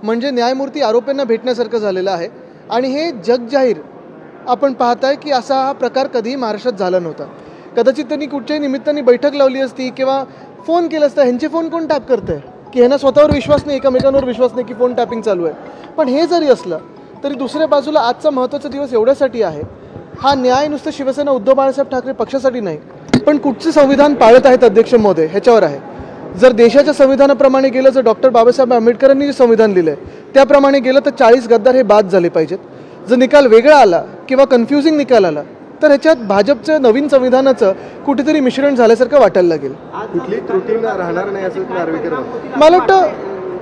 म्हणजे न्यायमूर्ती आरोपींना भेटण्यासारखं झालेलं आहे आणि हे जगजाहीर आपण पाहताय की असा हा प्रकार कधीही महाराष्ट्रात झाला नव्हता. कदाचित त्यांनी कुठच्याही निमित्ताने बैठक लावली असती किंवा फोन केला असता. ह्यांचे फोन कोण टॅप करतंय की ह्यांना स्वतःवर विश्वास नाही, एकमेकांवर विश्वास नाही की फोन टॅपिंग चालू आहे. पण हे जरी असलं तरी दुसऱ्या बाजूला आजचा महत्त्वाचा दिवस एवढ्यासाठी आहे, हा न्याय नुसतं शिवसेना उद्धव बाळासाहेब ठाकरे पक्षासाठी नाही, पण कुठचे संविधान पाळत आहेत अध्यक्ष महोदय ह्याच्यावर आहे. जर देशाच्या संविधानाप्रमाणे गेलं, जर डॉक्टर बाबासाहेब आंबेडकरांनी जे संविधान लिहिलं आहे त्याप्रमाणे गेलं तर 40 गद्दार हे बाद झाले पाहिजेत. जर निकाल वेगळा आला किंवा कन्फ्युजिंग निकाल आला तर ह्याच्यात भाजपचं नवीन संविधानाचं कुठेतरी मिश्रण झाल्यासारखं वाटायला लागेल. कुठली त्रुटी राहणार नाही असं नार्वेकर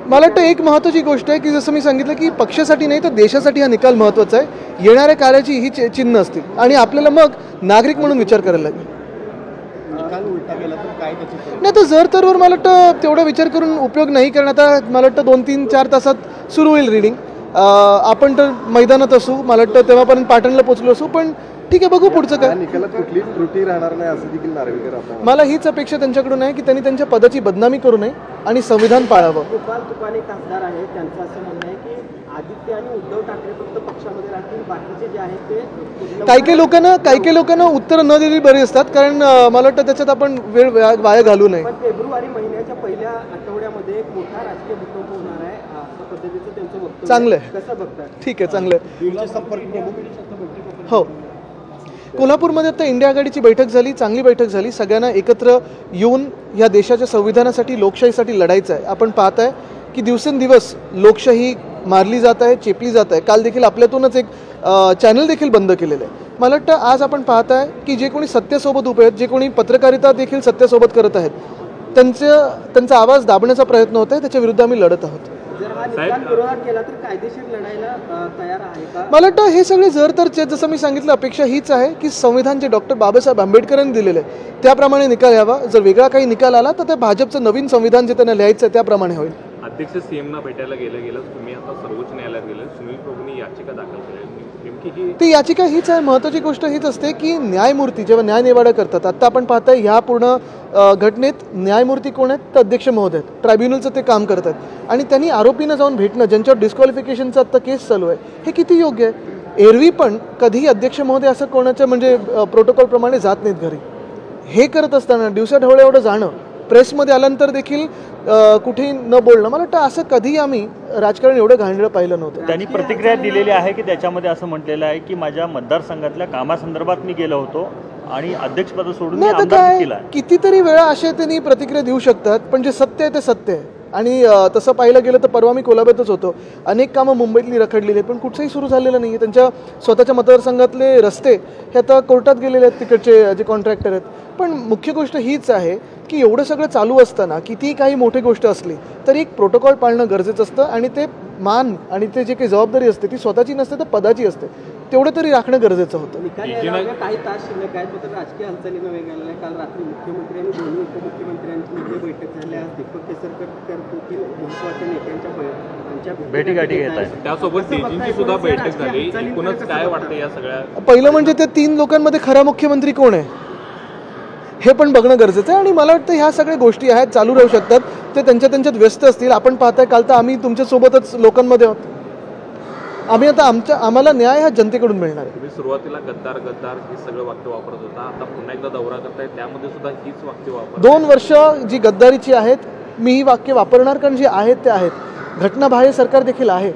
मला वाटतं एक महत्त्वाची गोष्ट आहे की जसं मी सांगितलं की पक्षासाठी नाही तर देशासाठी हा निकाल महत्त्वाचा आहे. येणाऱ्या कार्याची ही चिन्ह असतील आणि आपल्याला मग नागरिक म्हणून विचार करायला लागेल. नाही तर जर तरवर मला वाटतं तेवढा विचार करून उपयोग नाही, कारण आता मला वाटतं 2-3-4 तासात सुरू होईल रिडिंग. आपण तर मैदानात असू, मला वाटतं तेव्हापर्यंत पाटणला पोहोचलो असू, पण ठीक आहे बघू पुढचं काय. कुठली त्रुटी राहणार नाही असं देखील नार्वेकर मला हीच अपेक्षा त्यांच्याकडून आहे की त्यांनी त्यांच्या पदाची बदनामी करू नये आणि संविधान पाळावं. गोपाल तुपाने खासदार आहे, त्यांचं असं म्हणणं आहे की आदित्य आणि उद्धव ठाकरे फक्त पक्षामध्ये राहतील, बाकीचे जे आहेत ते काही लोकांना उत्तर न दिली बरी असतात, कारण मला वाटतं त्याच्यात आपण वेळ वाया घालू नये. पण फेब्रुवारी महिन्याच्या पहिल्या आठवड्यामध्ये एक मोठा राजकीय भूकंप होणार आहे असं पद्धतीचं त्यांचं वक्तव्य. चांगलं आहे, कसं बघतात? ठीक आहे, चांगलं आहे. हो, कोल्हापूरमध्ये आता इंडिया आघाडीची बैठक झाली, चांगली बैठक झाली. सगळ्यांना एकत्र येऊन या देशाच्या संविधानासाठी, लोकशाहीसाठी लढायचं आहे. आपण पाहत आहे की दिवसेंदिवस लोकशाही मारली जात आहे, चेपली जात आहे. काल देखील आपल्यातूनच एक चॅनल देखील बंद केलेलं आहे. मला वाटतं आज आपण पाहत आहे की जे कोणी सत्तेसोबत उभे आहेत, जे कोणी पत्रकारिता देखील सत्तेसोबत करत आहेत, त्यांचा आवाज दाबण्याचा प्रयत्न होत आहे. त्याच्या विरुद्ध आम्ही लढत आहोत. मला वाटतं हे सगळे जर तर जसं मी सांगितलं, अपेक्षा हीच आहे की संविधान जे डॉक्टर बाबासाहेब आंबेडकरांनी दिलेलं आहे त्याप्रमाणे निकाल यावा. जर वेगळा काही निकाल आला तर त्या भाजपचं नवीन संविधान जे त्यांना लिहायचं आहे त्याप्रमाणे होईल. अध्यक्ष सीएमना भेटायला गेलं तुम्ही आता सर्वोच्च न्यायालयात गेले, सुनील प्रभूंनी याचिका दाखल केली. ती याचिका हीच आहे, महत्त्वाची गोष्ट हीच असते की न्यायमूर्ती जेव्हा न्यायनिवाडा करतात, आता आपण पाहताय ह्या पूर्ण घटनेत न्यायमूर्ती कोण आहेत तर अध्यक्ष महोदय आहेत, ट्रायब्युनलचं ते काम करतात. आणि त्यांनी आरोपींना जाऊन भेटणं, ज्यांच्यावर डिस्क्वालिफिकेशनचा आता केस चालू आहे, हे किती योग्य आहे? एरवी पण कधीही अध्यक्ष महोदय असं कोणाच्या म्हणजे प्रोटोकॉलप्रमाणे जात नाहीत घरी. हे करत असताना दिवसाढवळ्या एवढं जाणं, प्रेसमध्ये आल्यानंतर देखील कुठेही न बोलणं, मला वाटतं असं कधीही आम्ही राजकारण एवढं घाणेरडं पाहिलं नव्हतं. त्यांनी प्रतिक्रिया दिलेली आहे की त्याच्यामध्ये असं म्हटलेलं आहे की माझ्या मतदारसंघातल्या कामासंदर्भात मी गेलो होतो आणि अध्यक्षपद सोडून नाही. आता काय कितीतरी वेळा अशा त्यांनी प्रतिक्रिया देऊ शकतात, पण जे सत्य आहे ते सत्य आहे. आणि तसं पाहिलं गेलं तर परवा मी कोल्हापूरतच होतो, अनेक कामं मुंबईतली रखडलेली आहेत पण कुठचंही सुरू झालेलं नाही आहे. त्यांच्या स्वतःच्या मतदारसंघातले रस्ते हे आता कोर्टात गेलेले आहेत, तिकडचे जे कॉन्ट्रॅक्टर आहेत. पण मुख्य गोष्ट हीच आहे की एवढं सगळं चालू असताना कितीही काही मोठी गोष्ट असली तरी एक प्रोटोकॉल पाळणं गरजेचं असतं आणि ते मान आणि ते जे काही जबाबदारी असते ती स्वतःची नसते तर पदाची असते, तेवढं तरी राखणं गरजेचं होतं. काही तास शिल्लक आहेत, मात्र राजकीय हालचालीनं वेगळ्या. काल रात्री मुख्यमंत्री आणि दोन्ही उपमुख्यमंत्र्यांची बैठक झाली. आज दीपक केसरकर महत्त्वाच्या नेत्यांच्या भेटीगाठी घेत आहेत. त्यासोबत तेजींची सुद्धा बैठक झाली. एकूणच काय वाटतं या सगळ्या? पहिलं म्हणजे ते 3 लोकांमध्ये खरा मुख्यमंत्री कोण आहे हे पण बघणं गरजेचं आहे. आणि मला वाटतं ह्या सगळ्या गोष्टी आहेत, चालू राहू शकतात. ते त्यांच्यात व्यस्त असतील. आपण पाहताय काल तर आम्ही तुमच्यासोबतच लोकांमध्ये आहोत. आम्ही आता आम्हाला न्याय हा जनतेकडून मिळणार आहे. तुम्ही सुरुवातीला गद्दार हे सगळं वाक्य वापरत होता, आता पुन्हा एकदा दौरा करताय, त्यामध्ये सुद्धा हीच वाक्य वापर. 2 वर्ष जी गद्दारीची आहेत मी ही वाक्य वापरणार, कारण जे आहेत ते आहेत. घटनाबाह्य सरकार देखील आहे.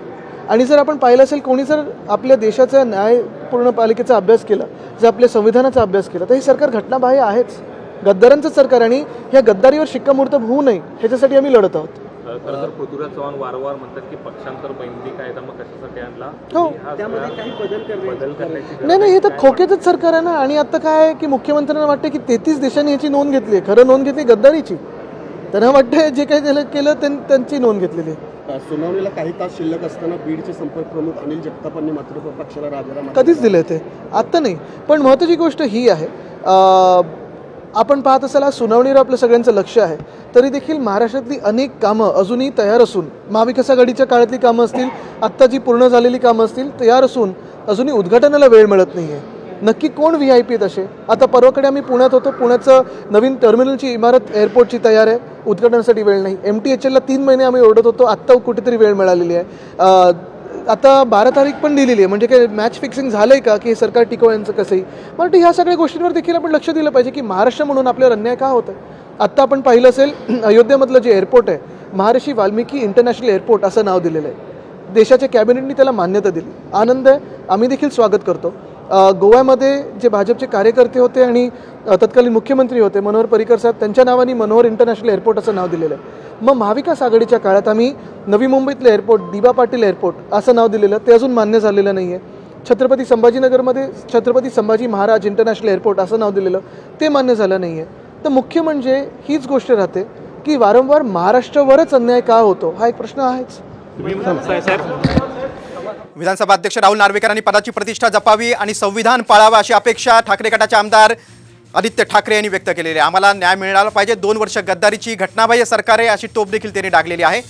आणि जर आपण पाहिलं असेल, कोणी जर आपल्या देशाच्या न्यायपूर्ण पालिकेचा अभ्यास केला, जर आपल्या संविधानाचा अभ्यास केला, तर हे सरकार घटनाबाह्य आहेच, गद्दारांचं सरकार. आणि या गद्दारीवर शिक्कामोर्तब होऊ नये ह्याच्यासाठी आम्ही लढत आहोत. खरं तर पृथ्वीराज चव्हाण वारंवार म्हणतात की पक्षांतर बंदी कायदा मग कशासाठी आणला? हो, त्यामध्ये काही बदल करण्याची नाही हे तर खोक्याचंच सरकार आहे ना. आणि आता काय आहे की मुख्यमंत्र्यांना वाटतं की 33 देशांनी ह्याची नोंद घेतली आहे. खरं नोंद घेतली गद्दारीची. त्यांना वाटतं जे काही केलं त्यांची नोंद घेतलेली आहे. सुनावणीला काही तास शिल्लक असताना बीडचे संपर्क प्रमुख अनिल जगतापांनी मात्र पक्षाला राजीनामा कधीच दिले ते, आत्ता नाही. पण महत्त्वाची गोष्ट ही आहे, आपण पाहत असाल आज सुनावणीवर आपलं सगळ्यांचं लक्ष आहे, तरी देखील महाराष्ट्रातली अनेक कामं अजूनही तयार असून, महाविकास आघाडीच्या काळातली कामं असतील, आत्ता जी पूर्ण झालेली कामं असतील तयार असून अजूनही उद्घाटनाला वेळ मिळत नाही आहे. नक्की कोण VIP तसे? आता परवाकडे आम्ही पुण्यात होतो, पुण्याचं नवीन टर्मिनलची इमारत एअरपोर्टची तयार आहे, उद्घाटनासाठी वेळ नाही. MTHL ला 3 महिने आम्ही ओरडत होतो, आत्ता कुठेतरी वेळ मिळालेली आहे. आता 12 तारीख पण दिलेली आहे, म्हणजे काय मॅच फिक्सिंग झालंय का की हे सरकार टिकवायचं कसंही? मला वाटतं ह्या सगळ्या गोष्टींवर देखील आपण लक्ष दिलं पाहिजे की महाराष्ट्र म्हणून आपल्यावर अन्याय का होत आहे. आत्ता आपण पाहिलं असेल अयोध्येमधलं जे एअरपोर्ट आहे, महर्षी वाल्मिकी इंटरनॅशनल एअरपोर्ट असं नाव दिलेलं आहे. देशाच्या कॅबिनेटनी त्याला मान्यता दिली, आनंद आहे, आम्ही देखील स्वागत करतो. गोव्यामध्ये जे भाजपचे कार्यकर्ते होते आणि तत्कालीन मुख्यमंत्री होते मनोहर पर्रिकर साहेब, त्यांच्या नावाने मनोहर इंटरनॅशनल एअरपोर्ट असं नाव दिलेलं आहे. मग महाविकास आघाडीच्या काळात आम्ही नवी मुंबईतलं एअरपोर्ट दिबा पाटील एअरपोर्ट असं नाव दिलेलं, ते अजून मान्य झालेलं नाही आहे. छत्रपती संभाजीनगरमध्ये छत्रपती संभाजी महाराज इंटरनॅशनल एअरपोर्ट असं नाव दिलेलं, ते मान्य झालं नाही आहे. तर मुख्य म्हणजे हीच गोष्ट राहते की वारंवार महाराष्ट्रावरच अन्याय का होतो, हा एक प्रश्न आहेच. विधानसभा अध्यक्ष राहुल नार्वेकरांनी पदाची प्रतिष्ठा जपावी आणि संविधान पाळावा अशी अपेक्षा ठाकरे गटाचे आमदार आदित्य ठाकरे यांनी व्यक्त केलेली आहे. आम्हाला न्याय मिळाला पाहिजे, 2 वर्ष गद्दारीची घटनाबाह्य सरकार आहे अशी टोप देखील त्यांनी डागलेली आहे.